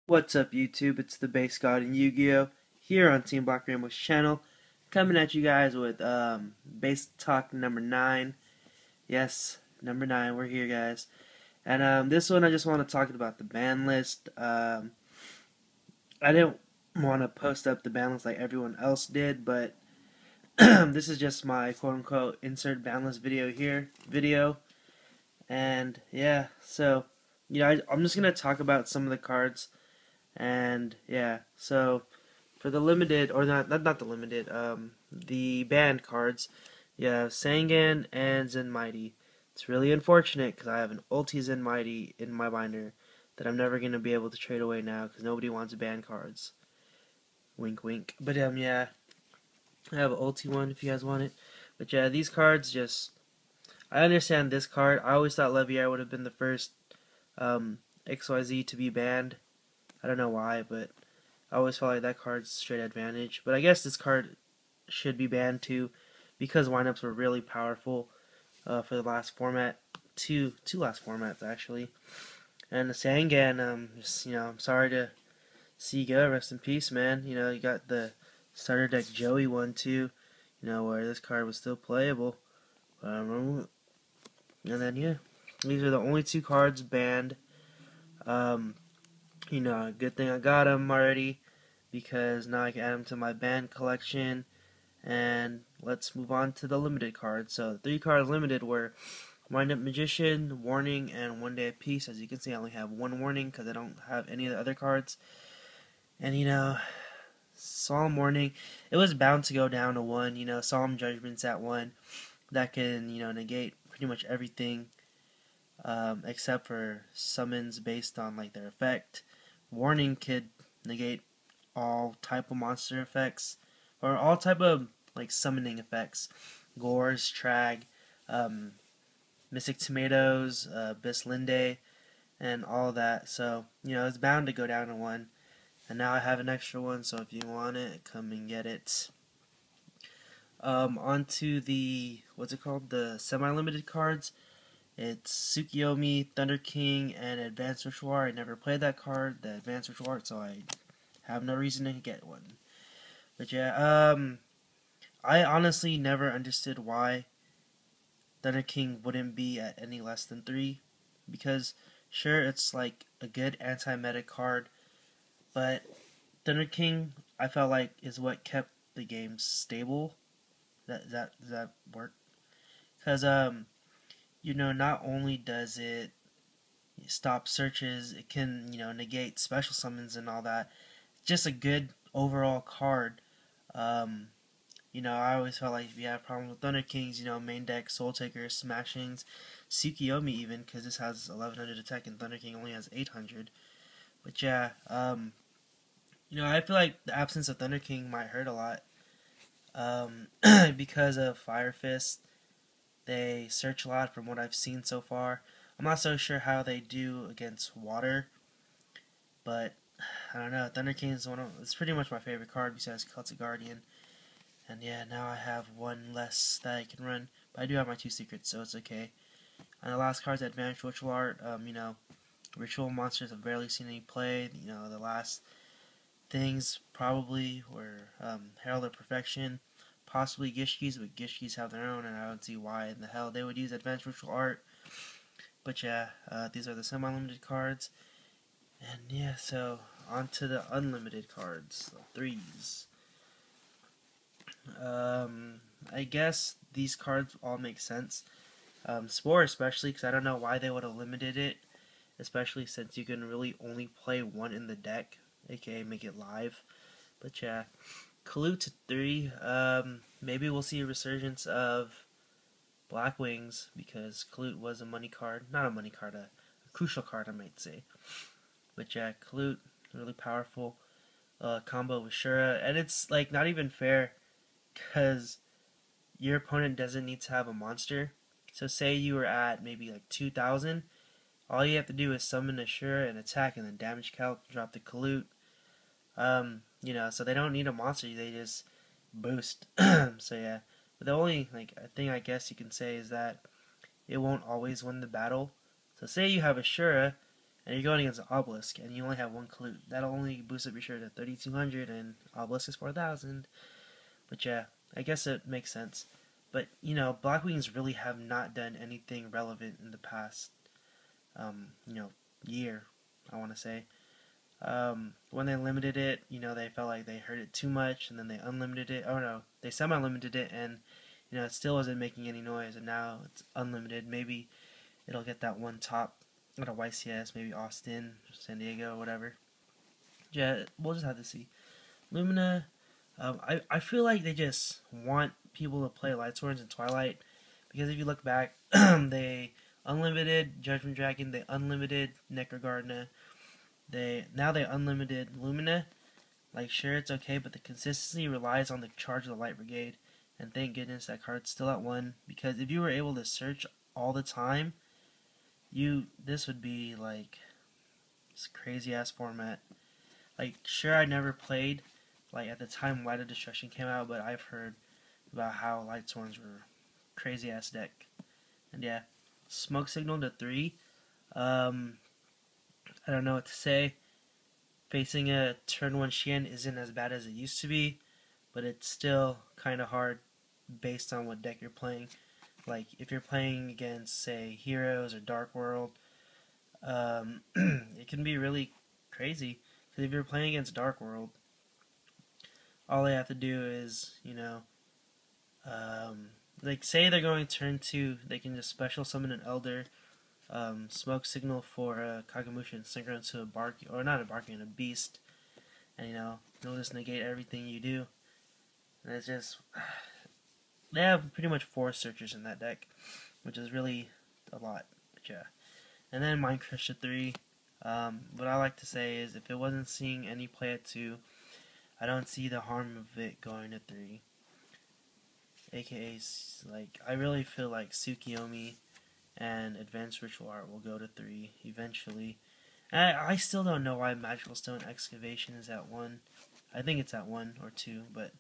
What's up YouTube, it's the Base God in Yu-Gi-Oh! Here on TeamBlackRainbow's channel, coming at you guys with Base Talk number 9. Yes, number 9, we're here guys. And this one I just want to talk about the ban list. I didn't want to post up the ban list like everyone else did, but this is just my quote-unquote insert ban list video. And yeah, so, I'm just going to talk about some of the cards. And yeah, so for the limited, or not the limited, the banned cards, you have Sangan and Zenmighty. It's really unfortunate because I have an ulti Zenmighty in my binder that I'm never going to be able to trade away now because nobody wants banned cards. Wink wink. But yeah, I have an ulti one if you guys want it. But yeah, these cards I understand this card. I always thought Levier would have been the first XYZ to be banned. I don't know why, but I always felt like that card's straight advantage. But I guess this card should be banned too, because windups were really powerful for the last format, two last formats actually. And the Sangan, I'm sorry to see you go. Rest in peace, man. You got the starter deck Joey one too, where this card was still playable. And then yeah, these are the only two cards banned. Good thing I got them already, because now I can add them to my band collection. And let's move on to the limited cards. So the 3 cards limited were Wind Up Magician, Warning, and One Day of Peace. As you can see, I only have one Warning because I don't have any of the other cards. And Solemn Warning, it was bound to go down to 1. Solemn Judgment's at 1. That can, negate pretty much everything, except for summons based on like their effect. Warning could negate all type of monster effects, or all type of like summoning effects. Gores, Trag, Mystic Tomatoes, Bislinde, and all that. So, it's bound to go down to 1. And now I have an extra one, so if you want it, come and get it. Onto the, the semi-limited cards. It's Tsukiyomi, Thunder King, and Advanced Ritual Art. I never played that card, the Advanced Ritual Art, so I have no reason to get one. But yeah, I honestly never understood why Thunder King wouldn't be at any less than 3. Because, sure, it's like a good anti-meta card, but Thunder King, I felt like, is what kept the game stable. Does that work? Because, not only does it stop searches, it can, negate special summons and all that. It's just a good overall card. I always felt like if you have a problem with Thunder Kings, main deck, Soul Takers, Smashings, Tsukiyomi even, because this has 1100 attack and Thunder King only has 800. But yeah, I feel like the absence of Thunder King might hurt a lot. Because of Fire Fist. They search a lot from what I've seen so far. I'm not so sure how they do against water, but I don't know. Thunder King is it's pretty much my favorite card besides Celtic Guardian. And yeah, now I have one less that I can run, but I do have my 2 secrets, so it's okay. And the last card is Advanced Ritual Art. Ritual monsters I've barely seen any play. The last things probably were Herald of Perfection, possibly Gishkis, but Gishkis have their own, and I don't see why in the hell they would use Advanced Ritual Art. But yeah, these are the semi-limited cards. And yeah, so on to the unlimited cards, the 3s. I guess these cards all make sense. Spore especially, because I don't know why they would have limited it, especially since you can really only play 1 in the deck, aka make it live. But yeah, Kalut to 3, maybe we'll see a resurgence of Black Wings, because Kalut was a money card, not a money card, a crucial card I might say. But yeah, Kalut, really powerful combo with Shura, and it's like not even fair, because your opponent doesn't need to have a monster. So say you were at maybe like 2,000, all you have to do is summon a Shura and attack, and then damage calc, drop the Kalut. So they don't need a monster, they just boost. So yeah, but the only thing I guess you can say is that it won't always win the battle. So say you have a Shura and you're going against an Obelisk, and you only have one Kalute. That'll only boost up your shirt to 3,200, and Obelisk is 4,000. But yeah, I guess it makes sense. But, you know, Blackwings really have not done anything relevant in the past, you know, year, I want to say. When they limited it, you know, they felt like they hurt it too much, and then they unlimited it. Oh no, they semi-limited it, and, you know, it still wasn't making any noise, and now it's unlimited. Maybe it'll get that one top at a YCS, maybe Austin, San Diego, whatever. Yeah, we'll just have to see. Lumina, I feel like they just want people to play Light Swords and Twilight, because if you look back, they unlimited Judgment Dragon, they unlimited Necrogardna, now they unlimited Lumina. Like, sure, it's okay, but the consistency relies on the charge of the Light Brigade, and thank goodness that card's still at 1, because if you were able to search all the time, this would be like this crazy ass format. Like, sure, I never played like at the time Light of Destruction came out, but I've heard about how Light Swords were crazy ass deck. And yeah, Smoke Signal to 3. I don't know what to say. Facing a turn 1 Xian isn't as bad as it used to be, but it's still kind of hard based on what deck you're playing. Like, if you're playing against, say, Heroes or Dark World, it can be really crazy. Because if you're playing against Dark World, all they have to do is, you know, like, say they're going turn 2, they can just special summon an Elder, Smoke Signal for a Kagamusha and synchro into a Bark, or not a Barking, a Beast, and, you know, they'll just negate everything you do. And it's just, they have pretty much 4 searchers in that deck, which is really a lot. But yeah. And then Mind Crush to 3. What I like to say is, if it wasn't seeing any play at 2, I don't see the harm of it going to 3. AKA, like, I really feel like Tsukiyomi and Advanced Ritual Art will go to 3 eventually. And I still don't know why Magical Stone Excavation is at 1. I think it's at 1 or 2, but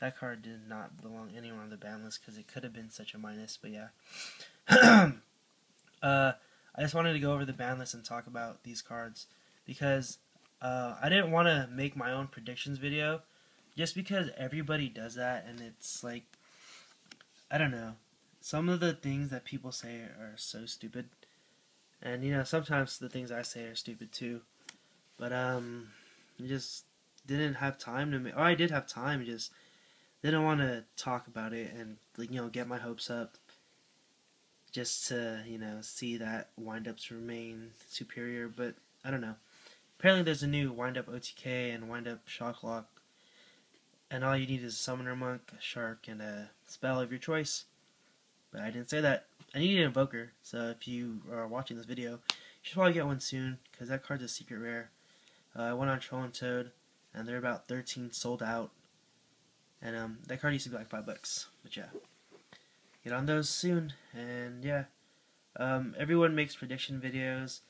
that card did not belong anywhere on the ban list because it could have been such a minus, but yeah. I just wanted to go over the ban list and talk about these cards because I didn't want to make my own predictions video just because everybody does that, and it's like, I don't know, some of the things that people say are so stupid, and, you know, sometimes the things I say are stupid too, but I just didn't have time to make, or I did have time, just didn't want to talk about it and, like, you know, get my hopes up just to, you know, see that windups remain superior. But I don't know, apparently there's a new windup OTK and windup Shocklock, and all you need is a Summoner Monk, a Shark, and a spell of your choice. But I didn't say that. I need an Invoker, so if you are watching this video, you should probably get one soon, because that card's a secret rare. I went on Troll and Toad, and they're about 13 sold out. And that card used to be like $5, but yeah, get on those soon. And yeah, everyone makes prediction videos.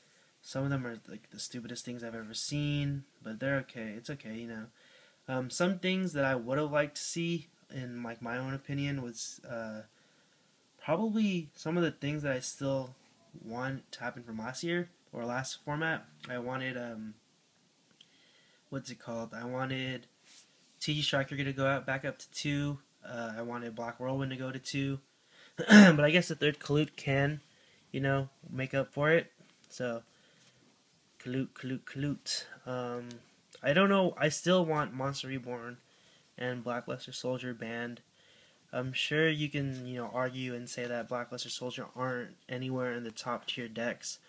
Some of them are like the stupidest things I've ever seen, but they're okay. It's okay, you know. Some things that I would have liked to see, in like my own opinion, was probably some of the things that I still want to happen from last year or last format. I wanted what's it called? I wanted TG Striker to go out back up to 2. I wanted Black Whirlwind to go to 2. But I guess the third Kalute can, you know, make up for it. So, Kalute. I don't know. I still want Monster Reborn and Blackluster Soldier banned. I'm sure you can, you know, argue and say that Blackluster Soldier aren't anywhere in the top tier decks.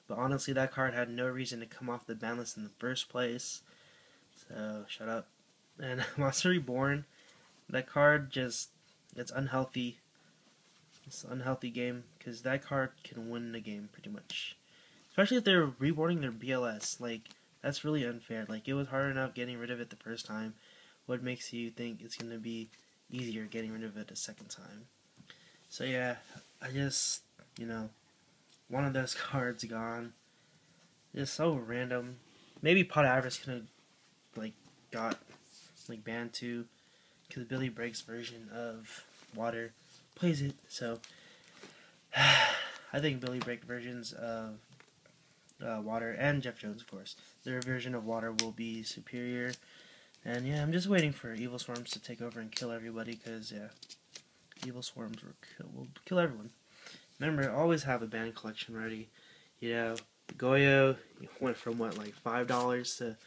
But honestly, that card had no reason to come off the ban list in the first place. So, shut up. And Monster Reborn, that card just, it's unhealthy. It's an unhealthy game, because that card can win the game, pretty much. Especially if they're rewarding their BLS. Like, that's really unfair. Like, it was hard enough getting rid of it the first time. What makes you think it's going to be easier getting rid of it a second time? So yeah, I just, you know, one of those cards gone. Just so random. Maybe Pot Avarice could have, like, got, like, banned too, because Billy Break's version of Water plays it. So I think Billy Break versions of Water, and Jeff Jones, of course. Their version of Water will be superior. And yeah, I'm just waiting for Evil Swarms to take over and kill everybody, because yeah, Evil Swarms will kill everyone. Remember, always have a band collection ready. You know, Goyo went from what, like $5 to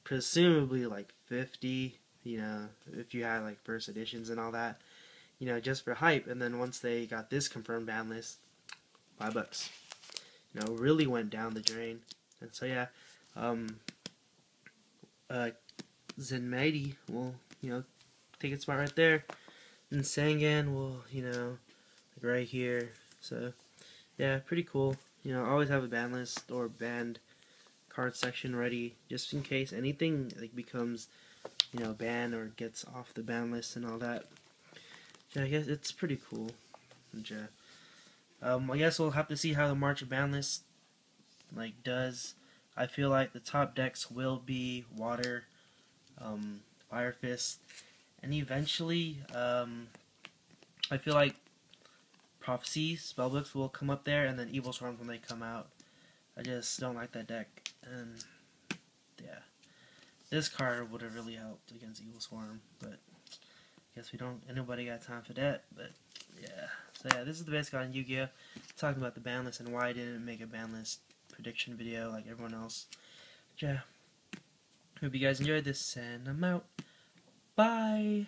presumably like 50. You know, if you had like first editions and all that. You know, just for hype. And then once they got this confirmed ban list, $5. You know, really went down the drain. And so yeah, Zenmaidi will, you know, take its spot right there. And Sangan will, you know, like right here. So yeah, pretty cool. You know, always have a ban list or banned card section ready, just in case anything like becomes, you know, banned or gets off the ban list and all that. Yeah, I guess it's pretty cool. And, I guess we'll have to see how the March of ban list like does. I feel like the top decks will be Water, Fire Fist, and eventually, I feel like Prophecy spellbooks will come up there, and then Evil Swarms when they come out. I just don't like that deck, and yeah, this card would have really helped against Evil Swarm, but I guess we don't. Anybody got time for that? But yeah, so yeah, this is the best guy in Yu-Gi-Oh! Talking about the ban list and why I didn't make a ban list prediction video like everyone else. But yeah, hope you guys enjoyed this, and I'm out. Bye.